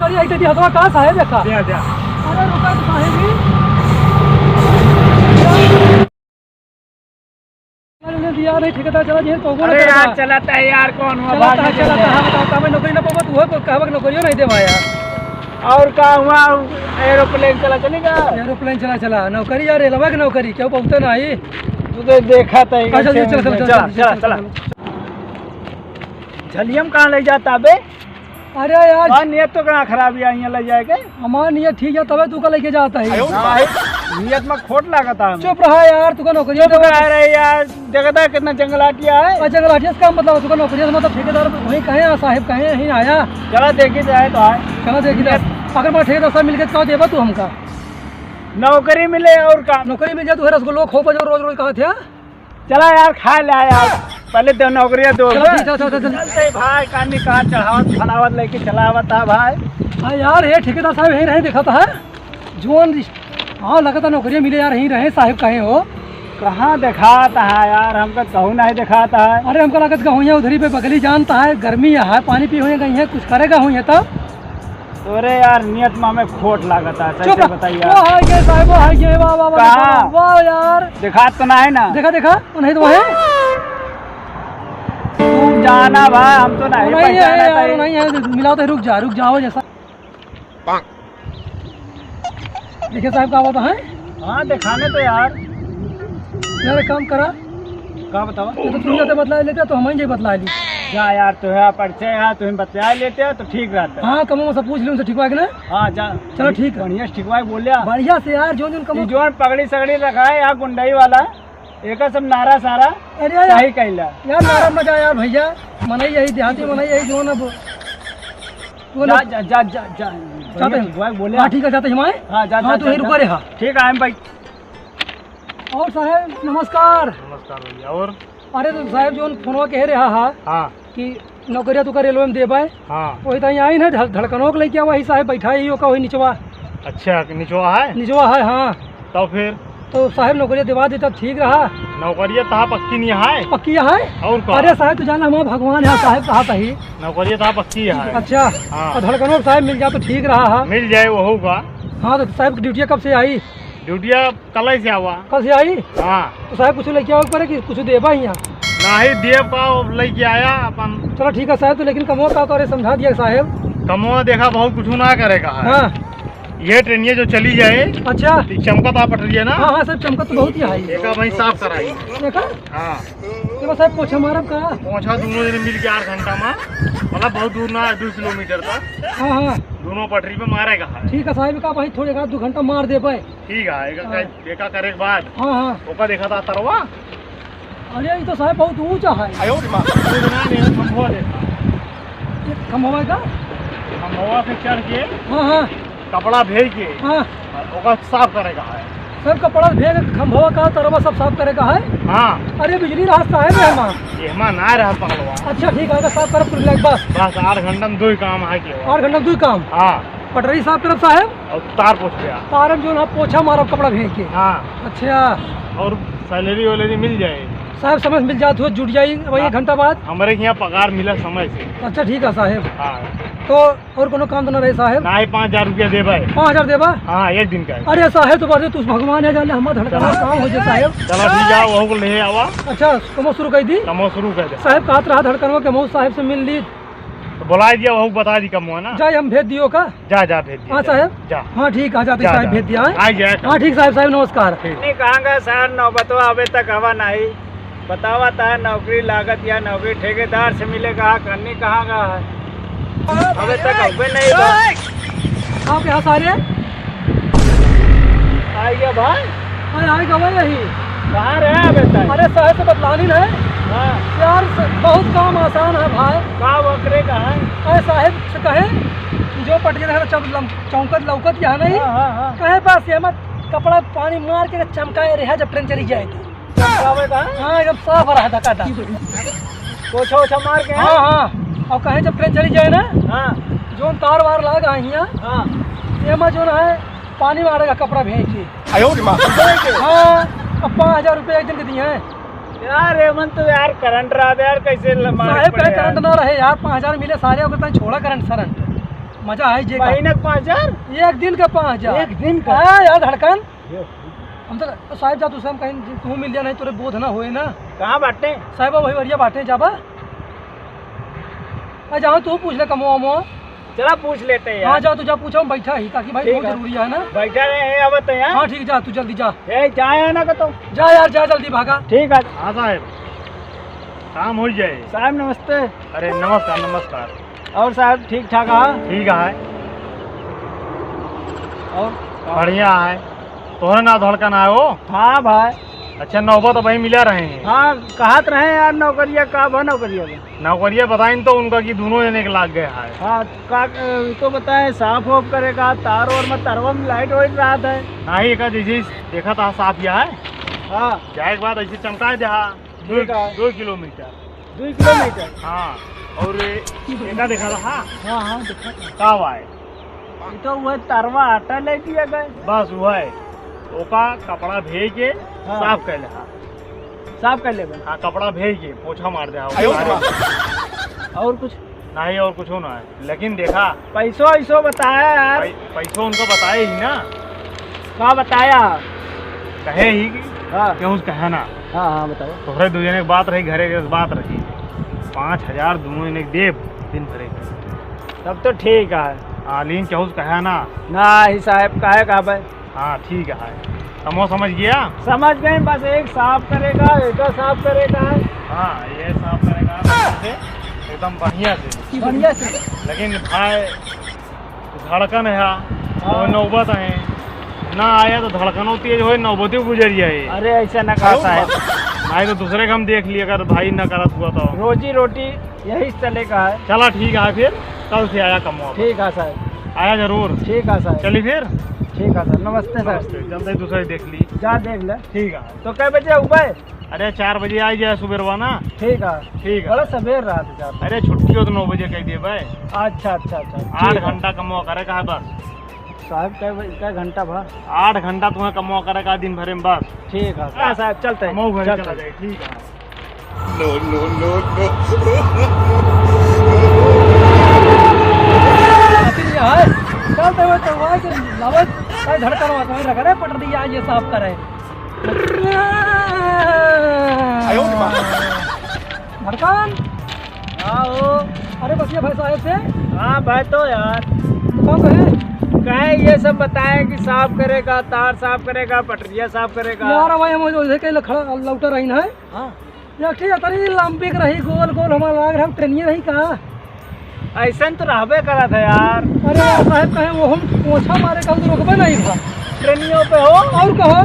नौकरी आई थी हथवा कहाँ साहेब देखा? अरे रुका तो साहेब ही दिया नहीं ठेकेदार चला जी तो अरे यार चलाता है यार कौन हुआ चलाता है बताता मैं नौकरी ना पाऊँ तो वो कहवा नौकरियों नहीं दे पाया। और का हुआ एरोप्लेन चलेगा एरोप्लेन चला नौकरी यार रेलवे की नौकरी क्यों पहुँचते ना आई तुझे देखा था चल झलियम कहाँ ले जाता बे? अरे यार नियत तो कहाँ खराबी आई ले जाएगा हमारा नियत ठीक है तबे तू का लेके जाता है नियत में खोट लागता है। चुप रहा यार तू का नौकरी यार देखता है कितना जंगलाटिया है। जंगलाटिया का मतलब तू का नौकरी मतलब ठेकेदार वहीं कहे साहेब कहे यहीं आया चला देखी जाए तो आए चला देखी जाए अगर मैं ठेकेदार साहब मिलकर कहा देवा तू हमका नौकरी मिले और का नौकरी मिल जाए तो रसगुल्लो खो बजे रोज रोज कहा थे। चला यार खा ले यार पहले तो नौकरियां दो भाई कानी कहाँ चढ़ावत फलावत लेके चलावत था भाई। हाँ यार ये ठेकेदार साहब यहीं रहे देखा था जोन हाँ लगा था नौकरियाँ मिले यार यहीं रहे साहब कहे हो कहाँ दिखाता है यार हमको कहूँ नहीं दिखाता है। अरे हमको लगत कहूँ उधरी पे बगली जानता है गर्मी है पानी पी हुए गई है कुछ करेगा हूँ तब अरे यार नियत में हमें खोट लागता है कैसे बताइए वाह यार दिखा तो ना है ना देखा नहीं तो है तुम जाना भाई हम तो नहीं है मिलाओ तो रुक जाओ जैसा देखिए साहब का होता है। हाँ दिखाने तो यार काम करा क्या बताओ तो तुम बतला लेते तो हम बतला ली जा यार तो है परिचय है तुम्हें बतला लेते हो तो ठीक रहता है। हाँ कमो से पूछ लूँ ठीक है ना। हाँ जा चलो ठीक है बढ़िया ठीक है बोलिया बढ़िया से यार जो जोन पगड़ी सगड़ी रखा है यहाँ गुंडाई वाला एक सब नारा सारा अरे सही कहला यार नारा मजा यार भैया मनाई यही देहाती मनाई यही जो ना बोले ठीक है जाते हिमाए हाँ तो रुका रहा ठीक है भाई। और साहब नमस्कार भैया और अरे तो साहब जो फोनवा कह रहा है हाँ कि नौकरिया तो रेलवे में देबे हाँ वही तो आई ना धड़कनों के लेके वही साहब बैठा ही का वही निचवा। अच्छा निचवा है हाँ तो फिर तो साहब नौकरिया दिवा देता ठीक रहा। नौकरिया तहा पक्की नहीं है पक्की है और अरे साहब तो जाना हमारा भगवान है साहब कहा था ही नौकरिया तहा पक्की है। अच्छा हाँ। धड़कनों साहब मिल जाए तो ठीक रहा है मिल जाए वो होगा। हाँ तो साहब की ड्यूटिया कब से आई? ड्यूटिया कल ही से आवा कल से आई हाँ तो साहब कुछ लेके आओ पड़े कि कुछ देबा ही यहाँ नहीं देव का लेके आया अपन। चलो ठीक है साहब तो लेकिन कमो का तो समझा दिया साहब कमो देखा बहुत कुछ ना करेगा हाँ ये ट्रेनिया जो चली जाए अच्छा चमका तो पट रही है ना। हाँ सर चमका तो बहुत ही है देखा भाई साफ कराई देखा हाँ तो साहब पोछा मारब का पहुँचा दोनों दिन मिल के 8 घंटा में मतलब बहुत दूर ना 2 किलोमीटर तक हाँ दोनों पटरी पे मारेगा ठीक है साहब का भाई थोड़े 2 घंटा मार दे पाए ठीक है देखा करे के बाद हाँ ओका देखा था तरवा अरे ये तो साहब बहुत ऊंचा है खम्भवा का खम्भवा पे चढ़ के हाँ कपड़ा भेज के हाँ ओका साफ करेगा है सब कपड़ा भेज खम्भवा का तरवा सब साफ करेगा है। हाँ अरे बिजली रास्ता है ये ना रहा पकड़वा। अच्छा ठीक है साफ कर बस 8 घंटा में 2 काम है 8 घंटा में 2 काम हाँ पटरी साफ करब साहब और तार पोछ गया तार जो ना पोछा मारब कपड़ा भेज के। हाँ अच्छा और सैलरी मिल जाए साहब समझ मिल जात हो जुट जाई वही 1 घंटा बाद हमारे यहाँ पगार मिला समय से। अच्छा ठीक है साहब हाँ तो और कोनो काम तो ना रहे साहब ना 5000 रुपया देबा 5000 देबा हाँ 1 दिन का। अरे साहब तो बात तू भगवान है जाने हमारा धड़कना काम हो जाए साहब। चलो ठीक है वो ले आवा। अच्छा कमो शुरू कर दी कमो शुरू कर दे साहब कहत रहा धड़कनवा के मौत साहब से मिल ली तो बुला दिया वो बता दी कमो ना जाए हम भेज दियो का जा भेज दिया। हाँ साहब जा हाँ ठीक है जाते साहब भेज दिया आ जाए। हाँ ठीक साहब नमस्कार। नहीं कहाँ सर नौबतवा अबे तक हवा नहीं बतावा था नौकरी लागत या नौकरी ठेकेदार से मिलेगा करनी कहाँ का है अबे तक अबे नहीं आप यहाँ सारे आइए भाई आएगा भाई यही कहाँ रहे अबे तक? अरे शहर से बदलानी है यार बहुत काम आसान है भाई का वक्रे का है अरे साहेब से कहे जो पटिया चौकत लौकत यहाँ नहीं कहे पास ये मत कपड़ा पानी मार के चमकाए रहा जब ट्रेन चली जाए तो हाँ एकदम साफ रहा था काटा पोछा ओछा मार के। हाँ और कहे जब ट्रेन चली जाए ना हाँ जो तार वार लगा यहाँ एमा जो है पानी मारेगा कपड़ा भेज के हाँ अब 5000 रुपये 1 दिन के दिए हैं यार एमन तो यार करंट रहा यार कैसे साहेब कहे करंट ना रहे यार 5000 मिले सारे अगर छोड़ा करंट मजा है जे महीने का 5,000? एक दिन का 5,000। एक दिन का? हाँ यार धड़कन, हम तो साहब जा तुझसे हम कहीं तू मिल जा, नहीं तोरे बोध ना होए ना। कहाँ बांटे? साहब वही बढ़िया बाटे जाबा, जाओ तू पूछ ले कमो अमो। चला पूछ लेते हैं हाँ यार। जाओ तू जा पूछो, हम बैठा ही ताकि भाई ठीक बहुत है। जरूरी है ना। बैठा रहे हैं अब तो यार। हाँ ठीक जा, तू जल्दी जा, जाए ना तो। जा यार जा जल्दी भागा। ठीक है। हाँ साहब, काम हो जाए। साहब नमस्ते। अरे नमस्कार नमस्कार। और साहब ठीक ठाक है? ठीक है, और बढ़िया है। तोहरे ना धड़कन आए हो? हाँ भाई। अच्छा नौबत तो भाई मिला रहे हैं। हाँ कहत रहे यार नौकरिया का भा नौकरिया में। नौकरिया बताइन तो उनका कि दोनों जने के लाग गए है। हाँ का तो बताए साफ वाफ करेगा, तार और में तरवा में लाइट वाइट रात है। नहीं का जैसे देखा था साफ यह है हाँ क्या एक बात ऐसे चमका जहा ठीक है। 2 किलोमीटर। 2 किलोमीटर? हाँ और एका देखा था। हाँ हाँ हाँ देखा कब आए? तो वह तरवा आटा ले दिया गए। बस वह ओका कपड़ा भेज के हाँ। साफ कर ले। साफ कर ले बन। हाँ कपड़ा भेज के पोछा मार दे। और कुछ नहीं और कुछ होना है, लेकिन देखा पैसो ऐसो बताया यार। पैसों उनको बताए ही ना। क्या बताया? कहे ही कि हाँ क्यों कहे ना। हाँ हाँ बताओ। तोहरे दो जने की बात रही, घरे के बात रही। 5,000 दोनों जने के देव दिन भरे के। तब तो ठीक है। हाँ लेकिन क्यों कहे ना। ना ही साहब काहे का भाई। हाँ ठीक है, समो समझ गया। समझ गए, बस एक साफ करेगा एक साफ करेगा। हाँ ये साफ करेगा से एकदम बढ़िया से। बढ़िया से। लेकिन भाई धड़कन है और नौबत है ना, आया तो धड़कनों तेज हो, नौबती गुजर जाए। अरे ऐसा न कहा साहब। नहीं तो दूसरे का हम देख लिए, अगर भाई न करत हुआ तो रोजी रोटी यही चलेगा है। चला ठीक है, फिर कल से आया कमो। ठीक है साहब। आया जरूर। ठीक है साहब। चली फिर। ठीक है सर, नमस्ते सर। जल्दी दूसरे देख ली। जा देख ले। ठीक है। तो कै बजे उबे? अरे 4 बजे आ जाए सुबह ना। ठीक है। ठीक है। बड़ा सवेर रहा था। अरे छुट्टी हो तो 9 बजे कह दिए भाई। अच्छा अच्छा अच्छा। 8 घंटा कमवा करेगा है बस। साहब कै घंटा भा? 8 घंटा तुम्हें कमवा करेगा दिन भरे में बस। ठीक है साहब, चलते हैं। कमो घर चला चलते जाए। ठीक है। चलते हुए चलवा के लवत धड़कन वहाँ रख रहे पट दिया ये साफ करे। धड़कन आओ। अरे बस ये भाई साहब से हाँ भाई तो यार कौन कहे कहे ये सब बताए कि साफ करेगा, तार साफ करेगा, पटरिया साफ करेगा। यार भाई हम उधर के खड़ा लौटा रही है। हाँ या ठीक है तरी लंबी के रही गोल गोल हमारा लाग रहा हम ट्रेनिए रही कहा। ऐसा तो रहबे करा था यार। अरे यार साहब कहे वो हम पोछा मारे कल तो रोकबे नहीं था। ट्रेनियों पे हो और कहा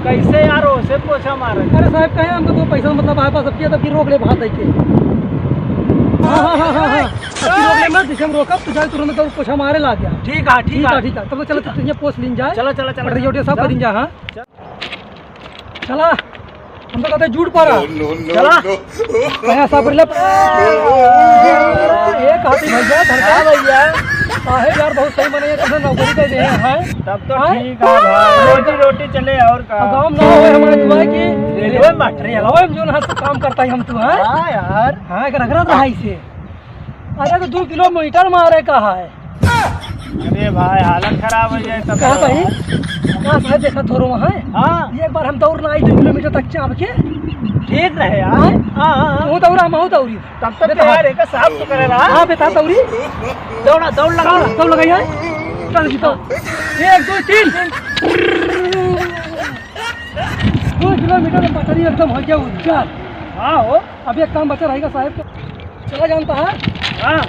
कैसे यार उसे पोछा मारे? अरे साहब कहे हमको तो पैसा मतलब हमारे पास अब तब की रोक ले भात दे के। हाँ हाँ हाँ हाँ हाँ रोक ले मत, जिसे हम रोका तो जाए तुरंत तो पोछा मारे ला गया। ठीक है ठीक है ठीक है तब तो चलो ट्रेनिए पोछ लीन जाए। चलो चलो चलो। पटरिया सब कर दिन जा। हाँ चला हम तो कहते जुड़ पड़ा। चला कहे सब ले एक हाथी भैया धड़का भैया साहेब यार बहुत सही बने तो नौकरी दे रहे हैं। तब तो ठीक है भाई, रोजी रोटी चले। और का काम ना हो हमारे दुआ की रेलवे में रेलवे में जो ना काम करता है हम तो। है हाँ यार। हाँ एक रगड़ा रहा इसे। अरे तो 2 किलोमीटर मारे कहा है। अरे भाई हालत खराब हो जाए तब। कहा भाई कहाँ साहब देखा थोड़ा वहाँ। हाँ एक बार हम दौड़ना आई 2 किलोमीटर तक चाप के ठीक रहे यार। हाँ हाँ वो दौड़ा मैं दौड़ी तब तक तो यार एक साफ तो करे रहा। हाँ बेटा दौड़ी दौड़ा दौड़ लगा दौड़ लगाई है। चल जीतो 1 2 3 2 किलोमीटर में पटरी एकदम हो गया उज्जर। हाँ हो। अब एक काम बचा रहेगा साहब चला जानता है। हाँ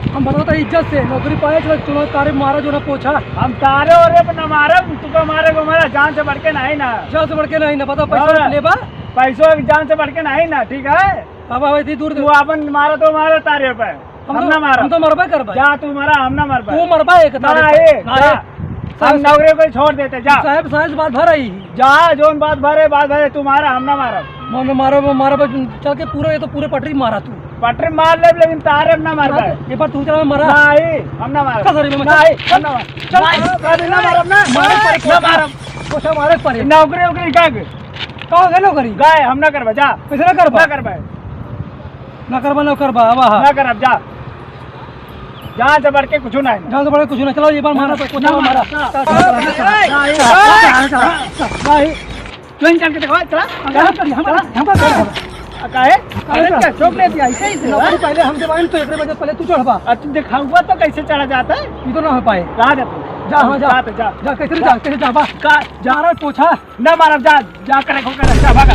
हम बताता इज्जत से नौकरी पाए चलो तुम्हारे तारे मारा जो ना पोछा। हम तारे और न मारे तुका मारे को मारा, जान से बढ़ के नहीं ना। जान से बढ़ के नहीं ना पता पैसा लेबा पैसों जान से बढ़ के नहीं ना। ठीक है बाबा वैसे दूर तू अपन मारा तो मारा तारे पे, हम ना मारा। हम तो मरबा करबा। जा तू मारा हम ना मरबा। तू मरबा एक तारे पे। हम नौकरी को छोड़ देते। जा साहब साहब बात भर आई जा जोन बात भरे तू मारा हम ना मारा। मन मारा चल के पूरे ये तो पूरे पटरी मारा तू। पटरी मार ले लेकिन तारे हम ना मार पाए। एक बार तू चला मरा नहीं हम ना मारा। सॉरी मैं नहीं हम ना मारा। चल ना मारब ना मारब पोछा मारे पड़े। नौकरी उकरी का कहाँ गए नौकरी गाय हम ना करबा। जा कैसे ना करबा ना करबा ना करबा वाह ना करब। जा जान से बढ़ के कुछ नहीं। जान से बढ़ के कुछ नहीं। चलो ये बार मारा तो कोचा मारा। ट्रेन चल के देखो चला क्या चौक ले दिया ऐसे ही से पहले हम जब आए तो 1 बजे पहले तू चढ़बा। तू देखा हुआ तो कैसे चढ़ा जाता है? ये तो ना हो पाए। जा जा जा हाँ जा जा कैसे जा बा जा रहा है पोछा न मारा जा करे भागा।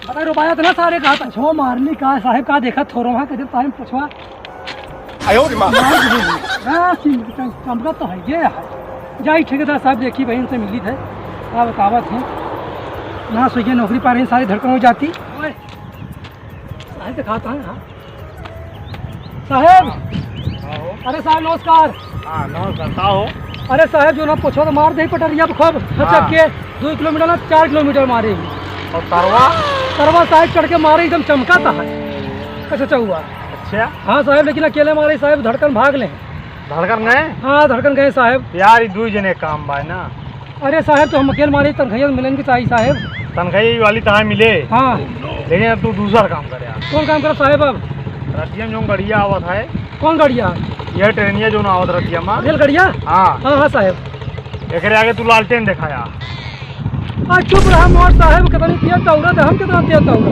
पता रुपया तो ना सारे कहा था छो मारनी का साहेब का देखा थोड़ा वहाँ कहते टाइम पूछवा चमका तो है ये है। जाई ठेकेदार साहब देखी बहन से मिली थे क्या बतावत है यहाँ सोइए नौकरी पा रही सारी धड़कन हो जाती। साहेब दिखाता है साहेब। अरे साहब नमस्कार। हाँ नमस्कार हो। अरे साहब जो ना पूछो तो मार दे पटरिया खूब खचक के 2 किलोमीटर ना 4 किलोमीटर मारे। और तरवा साहब चढ़ के मारे एकदम चमकाता है। अच्छा हुआ। अच्छा हाँ साहब लेकिन अकेले मारे साहब धड़कन भाग ले। धड़कन गए? हाँ धड़कन गए साहब। यार 2 जने काम बा ना। अरे साहब तो हम अकेले मारे तनख्वाह मिलेंगे चाहिए साहब। तनख्वाही वाली तहाँ मिले। हाँ लेकिन तू दूसरा काम करे। कौन काम करो साहब? अब रतिया जो गड़िया आवत है। कौन गड़िया? यह ट्रेनिया जो ना आवत रतिया में रेल गड़िया। हाँ हाँ साहब। एक आगे तू लालटेन दिखाया। चुप रहा मोर साहब कितना तेज दौड़ा हम कितना तेज दौड़ा।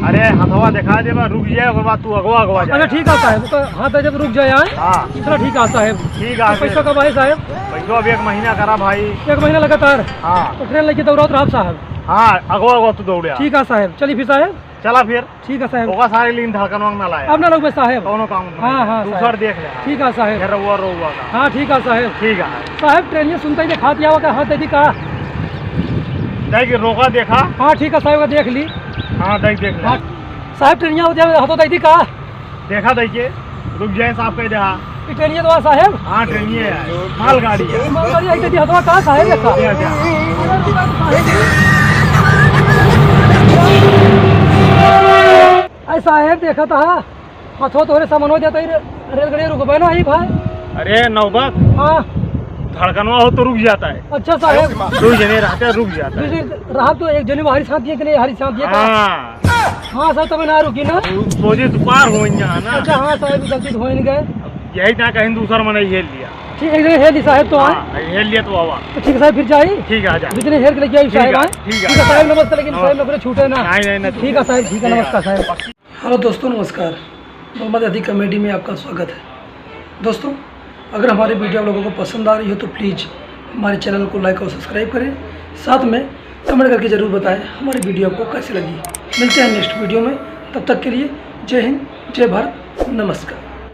अरे हथवा दिखा दे रुक जाए और बाद तू अगवा जाए। अच्छा ठीक है साहब तो हाँ तो जब रुक जाए आए। हाँ चलो ठीक है साहब। ठीक है पैसा कब आए साहब? पैसा अभी 1 महीना करा भाई। 1 महीना लगातार। हाँ तो ट्रेन लेके दौड़ाओ रहा साहब। हाँ अगवा तू दौड़े। ठीक है साहब चलिए फिर साहब। चला फिर ठीक है साहब। होगा सारे लीन धड़कन वांग ना लाया। अब ना लोग साहब कौनो काम हाँ हाँ दूसरा देख ले। ठीक है साहब। रोवा का। हाँ ठीक है साहब। ठीक है साहब ट्रेन सुनते ही देखा दिया का हाथ दे का देख रोका देखा। हाँ ठीक है साहब देख ली। हाँ देख ले। हाँ साहब ट्रेनिया हाथों दी का देखा देखिए रुक जाए साहब कह दे। हाँ ट्रेनिया तो साहब। हाँ ट्रेनिए है मालगाड़ी है। मालगाड़ी आई थी हाथों का साहब देखा। अरे साहब देखा था हाथों तोरे सामान हो जाता रेलगाड़ी रुकबे ना ही भाई। अरे नौबत हाँ धड़कनवा हो तो रुक जाता है। अच्छा साहब 2 जने रहते हैं रुक जाता है। रहा तो एक जने हरी साथ दिए कि नहीं हरी साथ दिए। हाँ हाँ साहब तब ना रुकी ना सोचे तो पार हो ना। अच्छा हाँ साहब गलती तो हो नहीं गए। यही ना कहीं दूसरा मैंने हेल लिया। ठीक है हेल ली साहब तो आए। हेल लिया तो आवा। तो ठीक है साहब फिर जाइए। ठीक है आजा। जितने हेर के लेके आई साहब आए। ठीक है साहब नमस्ते लेकिन साहब नौकरी छूटे ना। नहीं ठीक है साहब ठीक है नमस्कार साहब। हेलो दोस्तों नमस्कार। मोहम्मद अदी कॉमेडी में आपका स्वागत है। दोस्तों अगर हमारी वीडियो आप लोगों को पसंद आ रही हो तो प्लीज़ हमारे चैनल को लाइक और सब्सक्राइब करें। साथ में कमेंट करके ज़रूर बताएं हमारी वीडियो आपको कैसी लगी। मिलते हैं नेक्स्ट वीडियो में, तब तक के लिए जय हिंद जय भारत नमस्कार।